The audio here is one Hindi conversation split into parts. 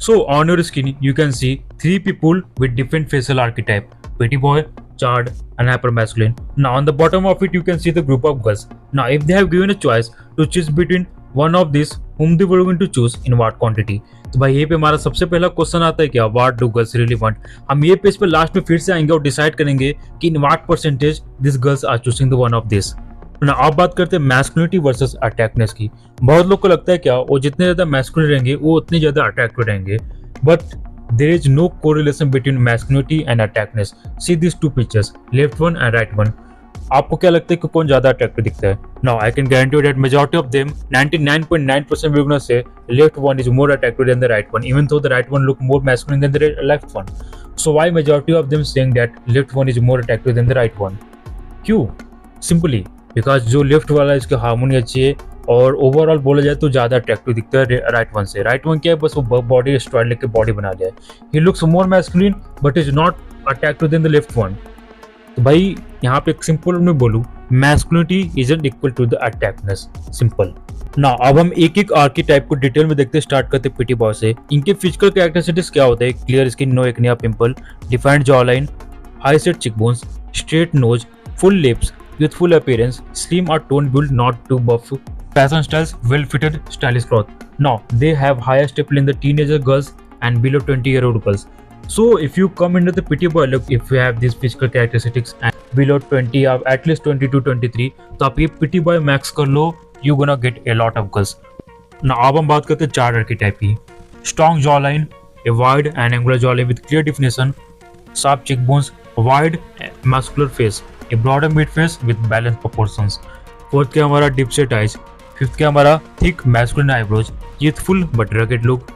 So on your screen, you can see three people with different facial archetype: pretty boy, chad, and hypermasculine. Now on the bottom of it, you can see the group of girls. Now if they have given a choice to choose between one of these, whom they were going to choose in what quantity? तो भाई ये पे हमारा सबसे पहला क्वेश्चन आता है क्या, what do girls really want. हम ये पेज पे लास्ट में फिर से आएंगे और डिसाइड करेंगे कि in what percentage this girls are choosing the one of this. ना अब बात करते हैं मैस्कुलिनिटी वर्सेस अट्रैक्टिवनेस की। बहुत लोग को लगता है क्या, वो जितने ज्यादा मैस्कुलिन रहेंगे वो उतने ज्यादा अट्रैक्टिव रहेंगे, but there is no correlation between masculinity and attractiveness. See this two pictures, left one and right one. आपको क्या लगता है कि कौन ज्यादा अट्रैक्टिव दिखता है? Now I can guarantee you that majority of them 99.9% will gonna say left one is more attractive than the right one, even though the right one look more masculine than the left one. So why majority of them saying that left one is more attractive than the right one? क्यों? Simply because जो लेफ्ट वाला है इसकी हार्मोनी अच्छी है और ओवरऑल बोला जाए तो ज्यादा अट्रैक्टिव दिखता है राइट वन से। राइट वन क्या है, बस वो बॉडी स्ट्राइड लेके बॉडी बना लिया है। He looks more masculine but is not attractive then the left one. तो भाई यहाँ पे एक सिंपल में बोलूं, masculinity isn't equal to the attractiveness, simple ना। अब हम एक एक आर्कीटाइप को डिटेल में देखते स्टार्ट करते प्रीटी बॉय से। इनके फिजिकल कैरेक्टरिस्टिक्स क्या होते हैं? क्लियर स्किन, नो एक्ने या pimple, defined jaw line, high set cheekbones, straight nose, full lips, youthful appearance, slim or toned build, not too buff, fashion styles, well fitted, stylish cloth. Now they have highest stable in the teenager girls and below 20-year-old girls. So if you come into the pretty boy look, if you have these physical characteristics and below 20 or at least 20 to 23, तो आप ये pretty boy max कर लो, you gonna get a lot of girls. Now अब हम बात करते हैं चार आर्कीटाइप की। Strong jawline, a wide and angular jawline with clear definition, sharp cheekbones, wide muscular face, a broader mid face with balanced proportions. Fourth क्या हमारा deep set eyes, फिफ्थ क्या हमारा thick masculine eyebrows, youthful but rugged look,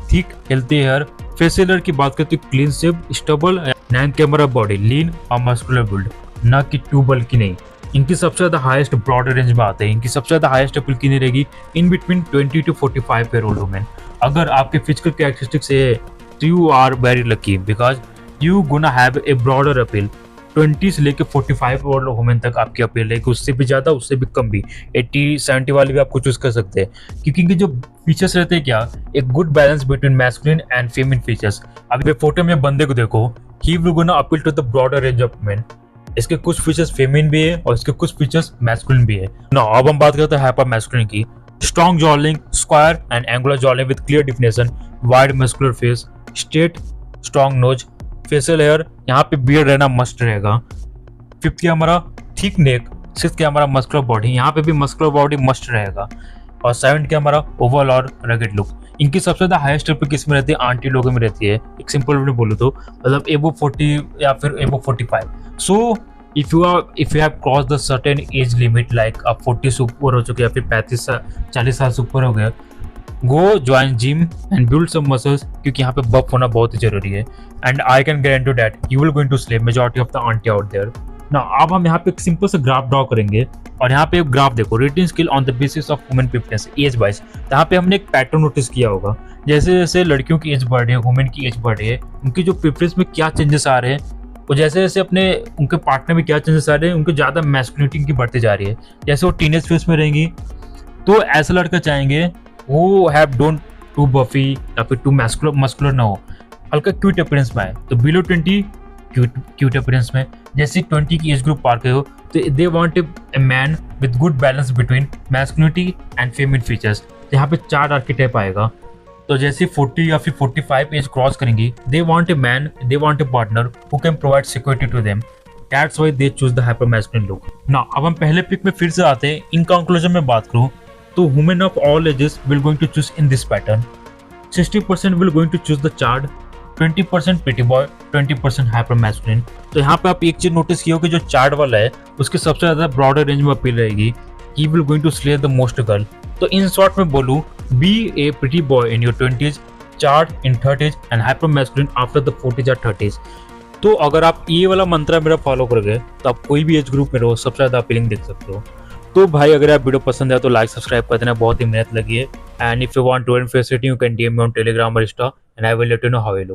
thick healthy hair, facial hair की बात करते हैं clean shape, stubble, नाइन्थ क्या हमारा body lean और muscular build, ना कि too bulky नहीं। इनकी सबसे ज्यादा हाईएस्ट ब्रॉडर रेंज में आते हैं। इनकी सबसे ज्यादा हाईएस्ट अपील की नहीं रहेगी in between 20 to 45 year old women. अगर आपके फिजिकल कैरेक्टरिस्टिक्स है तो you are very lucky because you gonna have a broader appeal. 20 से लेके 45 ओल्ड वुमेन तक आपकी अपील है कि उससे भी ज्यादा उससे भी कम भी 80-70 वाले भी आपको चूज कर सकते हैं, क्योंकि इनके जो फीचर्स रहते हैं क्या, एक good balance between masculine and feminine features. अभी फोटो में बंदे को देखो, he will gonna appeal to the broader range of men. इसके कुछ फीचर्स फेमिनिन भी है और इसके कुछ फीचर्स मैस्कुलिन भी है। नाउ अब हम बात करते हैं हाइपर मैस्कुलिन की। Strong jawline, square and angular jawline with clear definition, wide muscular face, straight strong nose, facial hair, यहाँ पे बियर्ड रहना मस्ट रहेगा। फिफ्थ क्या हमारा थिक नेक, सिक्स्थ क्या हमारा मस्कुलर बॉडी, यहाँ पे भी मस्कुलर बॉडी मस्ट रहेगा। और सेवेंथ क्या हमारा ओवल और रगेड लुक। इनकी सबसे ज्यादा हाईएस्ट अपील किस में रहती है? आंटी लोगों में रहती है। एक सिंपल वे में बोलूँ तो मतलब एबो 40 या फिर एबो 45। So if you have cross the certain age limit like आप 40 से ऊपर हो चुके या फिर 40 साल से ऊपर हो गए, go join gym and build some muscles, क्योंकि यहाँ पे बफ होना बहुत ही जरूरी है। And I can guarantee that you will going to slave majority of the aunty out there. ना अब हम यहाँ पे एक सिंपल सा ग्राफ ड्रॉ करेंगे और यहाँ पे एक ग्राफ देखो, rating scale on the basis of women preference age wise. यहाँ पे हमने एक पैटर्न नोटिस किया होगा, जैसे जैसे लड़कियों की एज बढ़ रही है, वुमेन की एज बढ़ रही है, उनकी जो प्रेफरेंस में क्या चेंजेस आ रहे हैं, और जैसे जैसे अपने उनके पार्टनर में क्या चेंजेस आ रहे हैं, उनके ज़्यादा मैस्कुलिनिटी की बढ़ती जा रही है। जैसे वो टीनेज फेज में रहेंगी तो ऐसा लड़का चाहेंगे वो हैव डोंट टू बफी या फिर टू मस्कुलर ना हो, हल्का क्यूट अपीयरेंस में आए। तो बिलो 20 क्यूट अपीयरेंस में, जैसे 20 की एज ग्रुप पार करे हो तो दे want a man with good balance between masculinity and feminine features. तो यहाँ पे चार आर्कीटाइप आएगा। तो जैसे 40 या फिर 45 एज क्रॉस करेंगी, they want a man, they want a partner who can provide security to them, that's why they choose the hyper masculine look. ना अब हम पहले पिक में फिर से आते हैं। इन कंक्लूजन में बात करूँ तो women of all ages will going to choose in this pattern. 60% will going to choose the chart, 20% pretty boy, 20% hyper masculine. तो यहाँ पे आप एक चीज नोटिस किया हो कि जो चार्ट वाला है उसके सबसे ज्यादा ब्रॉडर रेंज में अपील रहेगी, he will going to slay the most girl. तो इन शॉर्ट में बोलूँ, be a pretty boy in your 20s, chart in 30s and hyper masculine after the 40s or 30s. तो अगर आप ये वाला मंत्र मेरा फॉलो करोगे तो आप कोई भी एज ग्रुप में रहो सबसे ज्यादा अपीलिंग देख सकते हो। तो भाई अगर आप वीडियो पसंद है तो लाइक सब्सक्राइब कर देना, बहुत ही मेहनत लगी है। And if you want to and facility you can DM me on Telegram और Insta and I will let you know how you look.